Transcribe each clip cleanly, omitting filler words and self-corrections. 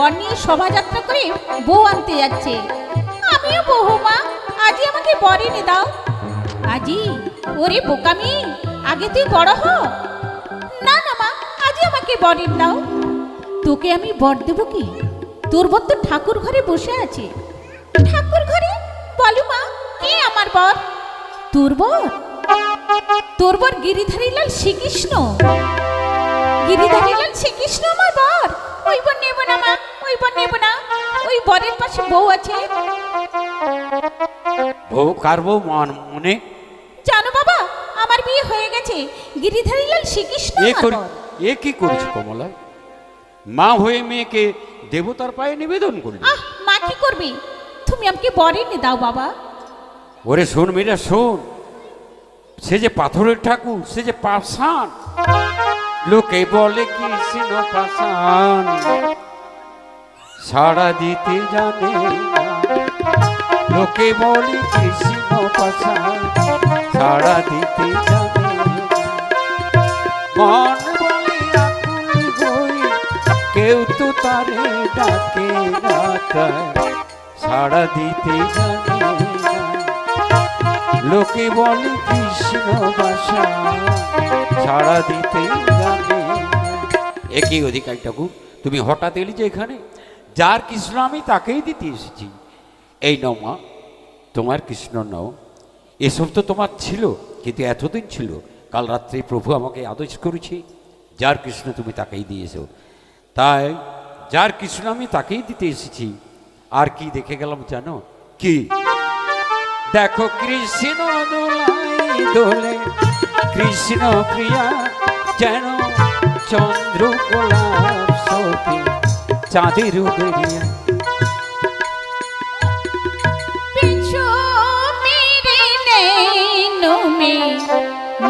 বর নিয়ে শোভাযাত্রা করে বউ আনতে যাচ্ছে। আমিও বহু মা, আজই আমাকে বর এনে দাও। আজি? ওরে বোকামি, আগে তুই বড় হ। না না মা, আজই আমাকে বর এনে দাও। তোকে আমি বর দেবো কি? তোর বর তো ঠাকুর ঘরে বসে আছে। ঠাকুর ঘরে? বলো মা, কে আমার বর? তোর বর? তোর বর গিরিধারীলাল শ্রীকৃষ্ণ। গিরিধারীলাল শ্রীকৃষ্ণ আমার বর? ওই বর নেব না মা, ওই বর নেব না। ওই বরের পাশে বউ আছে। বউ কার বউ মনে? জানো বাবা, আমার বিয়ে হয়ে গেছে, গিরিধারীলাল শ্রীকৃষ্ণ আমার বর। এ কি করেছে কমলা? মা হয়ে মেয়েকে দেবতার পায়ে নিবেদন করবে। মা কি করবে? তুমি আমাকে বর এনে দাও বাবা। ওরে শোন মেয়েরা শোন, সে যে পাথরের ঠাকুর, সে যে পাষাণ। লোকে বলে কৃষ্ণ পাষাণ, সাড়া দিতে জানে না। লোকে বলে কৃষ্ণ পাষাণ, সাড়া দিতে জানে না। মন বলে আকুল হই, কেউ তো তারে ডাকে না, সাড়া দিতে জানে না। লোকে বলে কৃষ্ণ ভাষা, সাড়া দিতে জানে। একই অধিকার ঠাকুর, তুমি হঠাৎ এলি যে এখানে? যার কৃষ্ণ আমি তাকেই দিতে এসেছি। এই নাও মা, তোমার কৃষ্ণ নাও। এসব তো তোমার ছিল, কিন্তু এতদিন ছিল। কাল রাত্রে প্রভু আমাকে আদেশ করেছে, যার কৃষ্ণ তুমি তাকেই দিয়েছো। তাই যার কৃষ্ণ আমি তাকেই দিতে এসেছি। আর কি দেখে গেলাম জানো? কি দেখো, কৃষ্ণ দোলাই দোলে, কৃষ্ণ প্রিয়া যেন চন্দ্র গোলাপ শোভে চাঁদের উদরিয়া।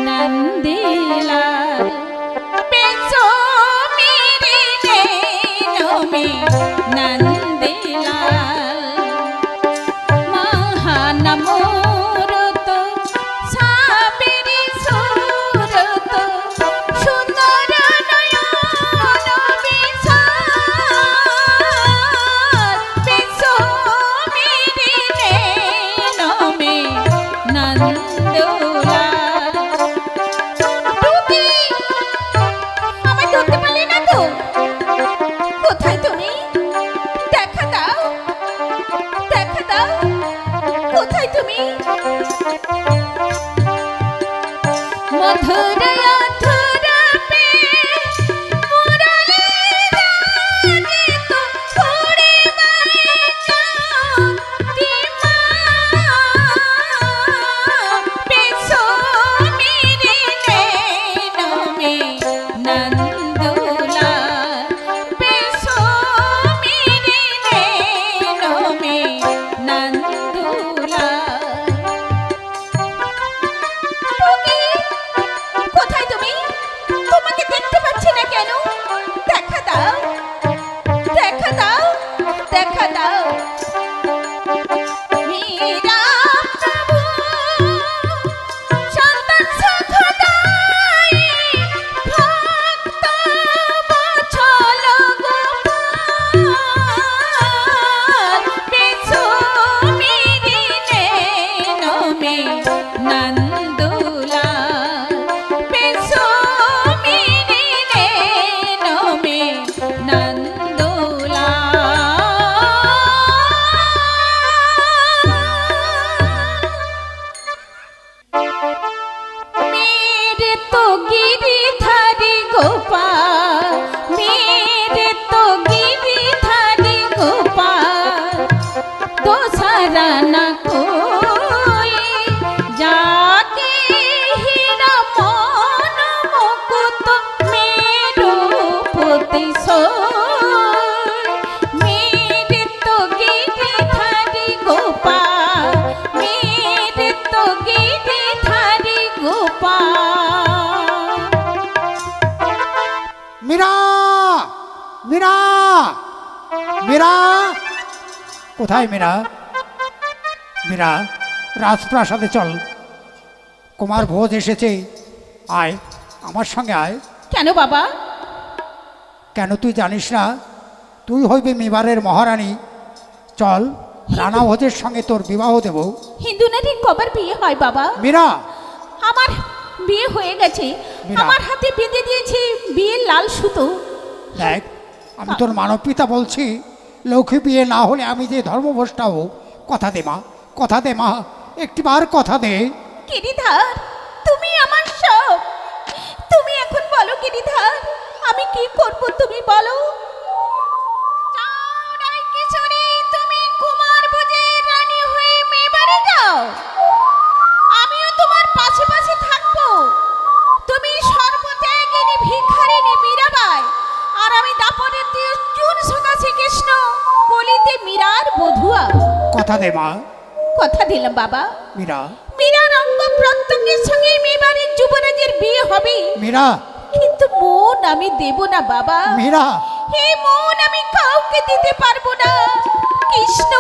নন্দিলাল পেছো মেরে নैनों में नंदलाल, महानमूरत साबेरी सूरत, सुंदर नयन विशाल, पेছো मेरे नैनों में नंदलाल। কোথায় তুমি? দেখা দাও, দেখা দাও, কোথায় তুমি? মধুর মীরা, মীরা, কোথায় মীরা? মীরা, রাজপ্রাসাদে চল, কুমার ভোজ এসেছে, আয় আমার সঙ্গে আয়। কেন বাবা? কেন তুই জানিস না? তুই হইবি মেবারের মহারানী। চল, রানা ভোজের সঙ্গে তোর বিবাহ দেব। হিন্দু নারীর কবার বিয়ে হয় বাবা? মীরা, আমার বিয়ে হয়ে গেছে, মীরা। আমার হাতে বেঁধে দিয়েছে বিয়ের লাল সুতো। দেখ, আমি তোর মানব পিতা বলছি, লক্ষ্মী বিয়ে না হলে আমি যে ধর্মভ্রষ্ট হব। কথা দে মা, কথা দে মা, একটিবার কথা দে। গিরিধার, তুমি আমার সব। তুমি এখন বলো গিরিধার, আমি কি করব তুমি বলো। যাও রাই কিশোরী, তুমি কুমার ভোজের রানী হয়ে মেবারে যাও, আমিও তোমার পাশে পাশে থাকবো। তুমি সর্বত্যাগিনী ভিখারিণী মীরাবাই, আর আমি দাপরের দিয়ে চুন সোনা শ্রীকৃষ্ণ, কলিতে মীরার বধুয়া। কথা দে মা। কথা দিলাম বাবা। মীরা, মীরার অঙ্গ প্রত্যঙ্গের সঙ্গে মেবারের যুবরাজের বিয়ে হবে, মীরা, কিন্তু মন আমি দেব না বাবা। মীরা, এই মন আমি কাউকে দিতে পারবো না। কৃষ্ণ